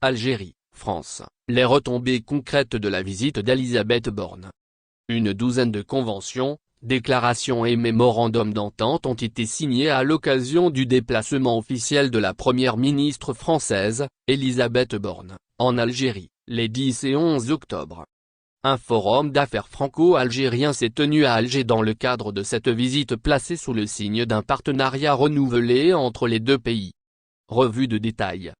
Algérie, France. Les retombées concrètes de la visite d'Elisabeth Borne. Une douzaine de conventions, déclarations et mémorandums d'entente ont été signés à l'occasion du déplacement officiel de la première ministre française, Elisabeth Borne, en Algérie, les 10 et 11 octobre. Un forum d'affaires franco-algérien s'est tenu à Alger dans le cadre de cette visite placée sous le signe d'un partenariat renouvelé entre les deux pays. Revue de détail.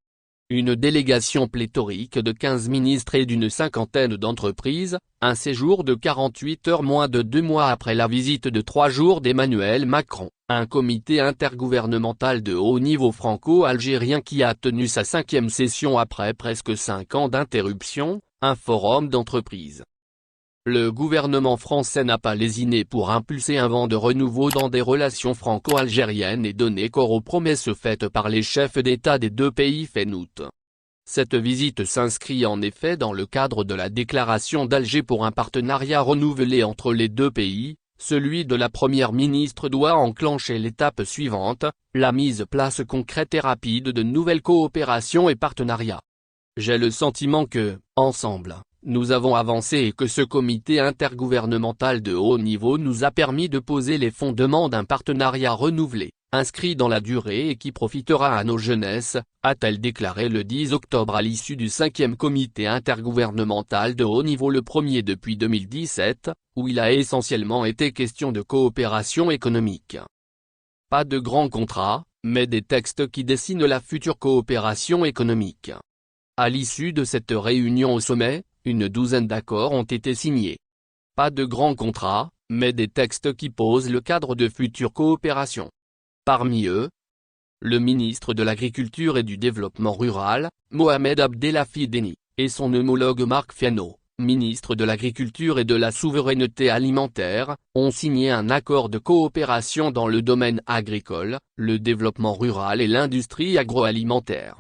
Une délégation pléthorique de 15 ministres et d'une cinquantaine d'entreprises, un séjour de 48 heures moins de 2 mois après la visite de 3 jours d'Emmanuel Macron, un comité intergouvernemental de haut niveau franco-algérien qui a tenu sa 5e session après presque 5 ans d'interruption, un forum d'entreprises. Le gouvernement français n'a pas lésiné pour impulser un vent de renouveau dans des relations franco-algériennes et donner corps aux promesses faites par les chefs d'État des deux pays fin août. Cette visite s'inscrit en effet dans le cadre de la déclaration d'Alger pour un partenariat renouvelé entre les deux pays. Celui de la première ministre doit enclencher l'étape suivante, la mise place concrète et rapide de nouvelles coopérations et partenariats. J'ai le sentiment que, ensemble, nous avons avancé et que ce comité intergouvernemental de haut niveau nous a permis de poser les fondements d'un partenariat renouvelé, inscrit dans la durée et qui profitera à nos jeunesses, a-t-elle déclaré le 10 octobre à l'issue du 5e comité intergouvernemental de haut niveau, le premier depuis 2017, où il a essentiellement été question de coopération économique. Pas de grands contrats, mais des textes qui dessinent la future coopération économique. À l'issue de cette réunion au sommet, une douzaine d'accords ont été signés. Pas de grands contrats, mais des textes qui posent le cadre de future coopération. Parmi eux, le ministre de l'Agriculture et du Développement rural, Mohamed Abdellafi Deni, et son homologue Marc Fesneau, ministre de l'Agriculture et de la Souveraineté alimentaire, ont signé un accord de coopération dans le domaine agricole, le développement rural et l'industrie agroalimentaire.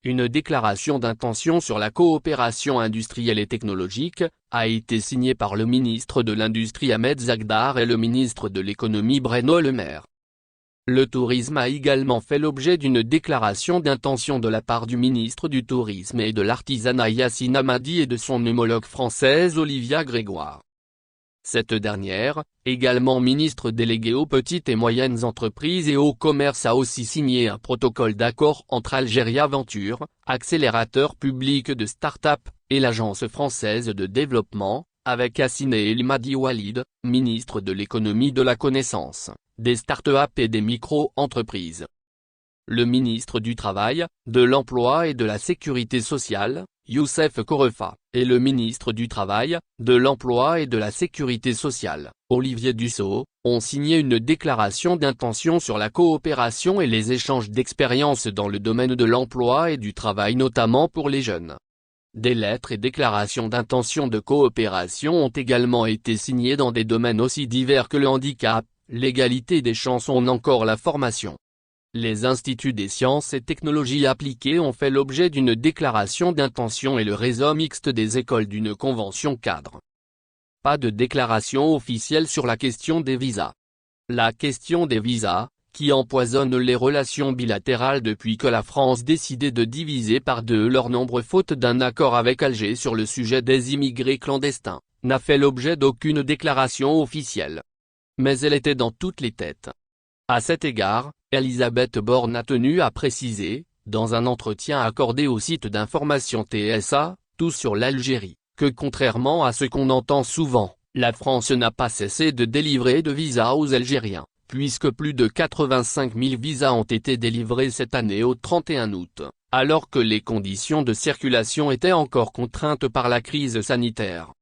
Une déclaration d'intention sur la coopération industrielle et technologique a été signée par le ministre de l'Industrie Ahmed Zagdar et le ministre de l'Économie Bruno Le Maire. Le tourisme a également fait l'objet d'une déclaration d'intention de la part du ministre du Tourisme et de l'Artisanat Yassine Hamadi et de son homologue française Olivia Grégoire. Cette dernière, également ministre déléguée aux petites et moyennes entreprises et au commerce, a aussi signé un protocole d'accord entre Algeria Venture, accélérateur public de start-up, et l'Agence française de développement, avec Hassine El Madi Walid, ministre de l'économie de la connaissance, des start-up et des micro-entreprises. Le ministre du Travail, de l'Emploi et de la Sécurité sociale, Youssef Korefa, et le ministre du Travail, de l'Emploi et de la Sécurité sociale, Olivier Dussopt, ont signé une déclaration d'intention sur la coopération et les échanges d'expériences dans le domaine de l'emploi et du travail, notamment pour les jeunes. Des lettres et déclarations d'intention de coopération ont également été signées dans des domaines aussi divers que le handicap, l'égalité des chances ou encore la formation. Les instituts des sciences et technologies appliquées ont fait l'objet d'une déclaration d'intention et le réseau mixte des écoles d'une convention cadre. Pas de déclaration officielle sur la question des visas. La question des visas, qui empoisonne les relations bilatérales depuis que la France décidait de diviser par 2 leur nombre faute d'un accord avec Alger sur le sujet des immigrés clandestins, n'a fait l'objet d'aucune déclaration officielle. Mais elle était dans toutes les têtes. À cet égard, Elisabeth Borne a tenu à préciser, dans un entretien accordé au site d'information TSA, Tout sur l'Algérie, que contrairement à ce qu'on entend souvent, la France n'a pas cessé de délivrer de visas aux Algériens, puisque plus de 85 000 visas ont été délivrés cette année au 31 août, alors que les conditions de circulation étaient encore contraintes par la crise sanitaire.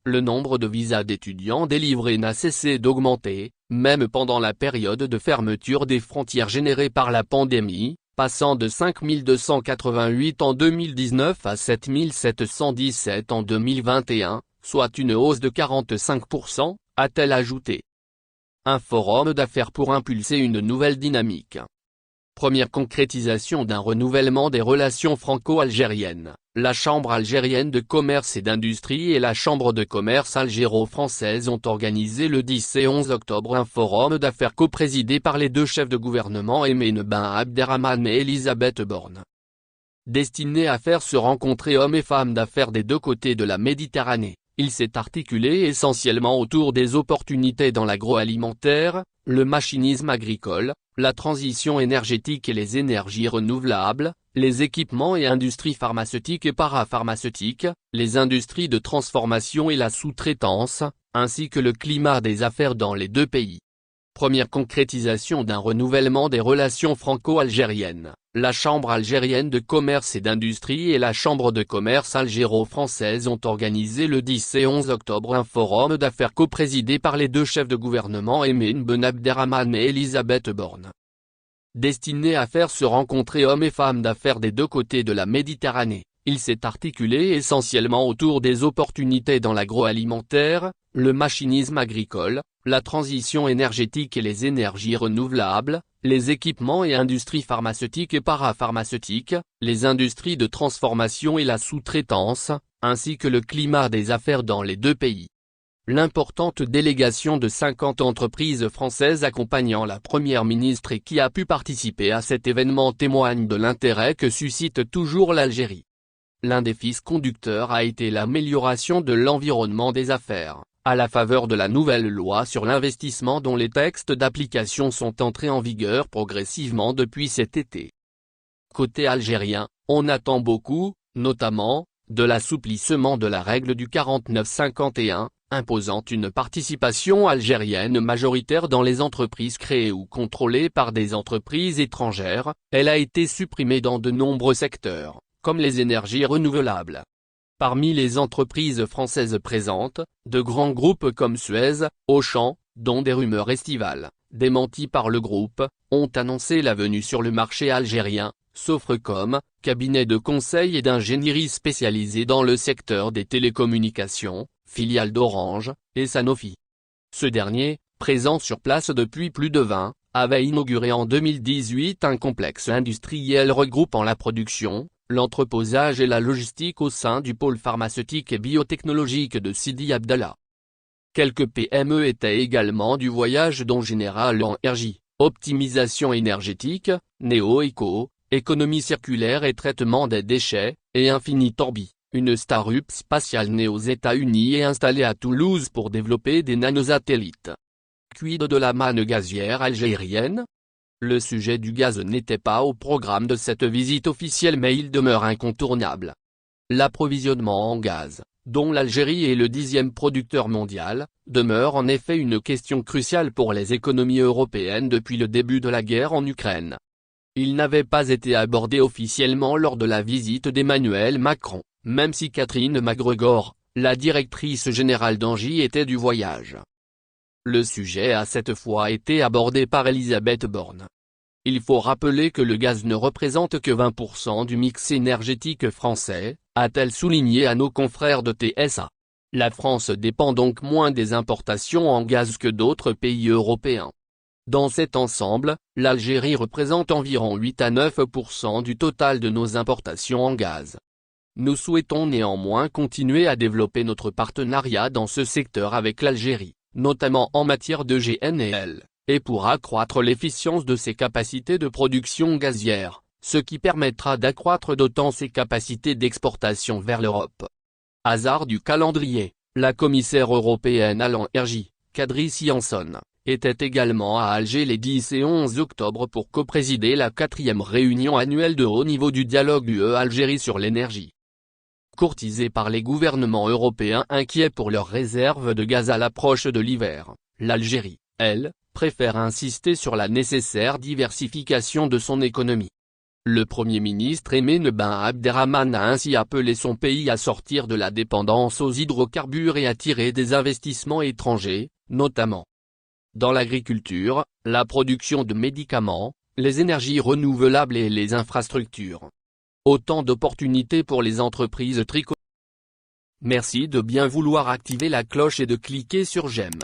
Le nombre de visas d'étudiants délivrés n'a cessé d'augmenter, même pendant la période de fermeture des frontières générée par la pandémie, passant de 5 288 en 2019 à 7 717 en 2021, soit une hausse de 45%, a-t-elle ajouté. Un forum d'affaires pour impulser une nouvelle dynamique. Première concrétisation d'un renouvellement des relations franco-algériennes, la Chambre algérienne de commerce et d'industrie et la Chambre de commerce algéro-française ont organisé le 10 et 11 octobre un forum d'affaires coprésidé par les deux chefs de gouvernement Emine Ben Abderrahmane et Elisabeth Borne. Destiné à faire se rencontrer hommes et femmes d'affaires des deux côtés de la Méditerranée, il s'est articulé essentiellement autour des opportunités dans l'agroalimentaire, le machinisme agricole, la transition énergétique et les énergies renouvelables, les équipements et industries pharmaceutiques et parapharmaceutiques, les industries de transformation et la sous-traitance, ainsi que le climat des affaires dans les deux pays. Première concrétisation d'un renouvellement des relations franco-algériennes, la Chambre algérienne de commerce et d'industrie et la Chambre de commerce algéro-française ont organisé le 10 et 11 octobre un forum d'affaires coprésidé par les deux chefs de gouvernement Emin Ben Abderrahmane et Elisabeth Borne. Destiné à faire se rencontrer hommes et femmes d'affaires des deux côtés de la Méditerranée, il s'est articulé essentiellement autour des opportunités dans l'agroalimentaire, le machinisme agricole, la transition énergétique et les énergies renouvelables, les équipements et industries pharmaceutiques et parapharmaceutiques, les industries de transformation et la sous-traitance, ainsi que le climat des affaires dans les deux pays. L'importante délégation de 50 entreprises françaises accompagnant la première ministre et qui a pu participer à cet événement témoigne de l'intérêt que suscite toujours l'Algérie. L'un des fils conducteurs a été l'amélioration de l'environnement des affaires, à la faveur de la nouvelle loi sur l'investissement dont les textes d'application sont entrés en vigueur progressivement depuis cet été. Côté algérien, on attend beaucoup, notamment, de l'assouplissement de la règle du 49-51, imposant une participation algérienne majoritaire dans les entreprises créées ou contrôlées par des entreprises étrangères. Elle a été supprimée dans de nombreux secteurs, comme les énergies renouvelables. Parmi les entreprises françaises présentes, de grands groupes comme Suez, Auchan, dont des rumeurs estivales, démenties par le groupe, ont annoncé la venue sur le marché algérien, Sofrecom, cabinet de conseil et d'ingénierie spécialisé dans le secteur des télécommunications, filiale d'Orange, et Sanofi. Ce dernier, présent sur place depuis plus de 20, avait inauguré en 2018 un complexe industriel regroupant la production, l'entreposage et la logistique au sein du pôle pharmaceutique et biotechnologique de Sidi Abdallah. Quelques PME étaient également du voyage dont General Energy, optimisation énergétique, Neo-Eco, économie circulaire et traitement des déchets, et Infinitorbi, une start-up spatiale née aux États-Unis et installée à Toulouse pour développer des nanosatellites. Quid de la manne gazière algérienne ? Le sujet du gaz n'était pas au programme de cette visite officielle mais il demeure incontournable. L'approvisionnement en gaz, dont l'Algérie est le 10e producteur mondial, demeure en effet une question cruciale pour les économies européennes depuis le début de la guerre en Ukraine. Il n'avait pas été abordé officiellement lors de la visite d'Emmanuel Macron, même si Catherine MacGregor, la directrice générale d'Engie était du voyage. Le sujet a cette fois été abordé par Elisabeth Borne. Il faut rappeler que le gaz ne représente que 20% du mix énergétique français, a-t-elle souligné à nos confrères de TSA. La France dépend donc moins des importations en gaz que d'autres pays européens. Dans cet ensemble, l'Algérie représente environ 8 à 9% du total de nos importations en gaz. Nous souhaitons néanmoins continuer à développer notre partenariat dans ce secteur avec l'Algérie, notamment en matière de GNL, et pour accroître l'efficience de ses capacités de production gazière, ce qui permettra d'accroître d'autant ses capacités d'exportation vers l'Europe. Hasard du calendrier, la commissaire européenne à l'énergie, Kadri Sianson, était également à Alger les 10 et 11 octobre pour coprésider la 4e réunion annuelle de haut niveau du dialogue UE-Algérie sur l'énergie. Courtisée par les gouvernements européens inquiets pour leurs réserves de gaz à l'approche de l'hiver, l'Algérie, elle, préfère insister sur la nécessaire diversification de son économie. Le Premier ministre Emin Ben Abderrahmane a ainsi appelé son pays à sortir de la dépendance aux hydrocarbures et attirer des investissements étrangers, notamment dans l'agriculture, la production de médicaments, les énergies renouvelables et les infrastructures. Autant d'opportunités pour les entreprises tricolores. Merci de bien vouloir activer la cloche et de cliquer sur j'aime.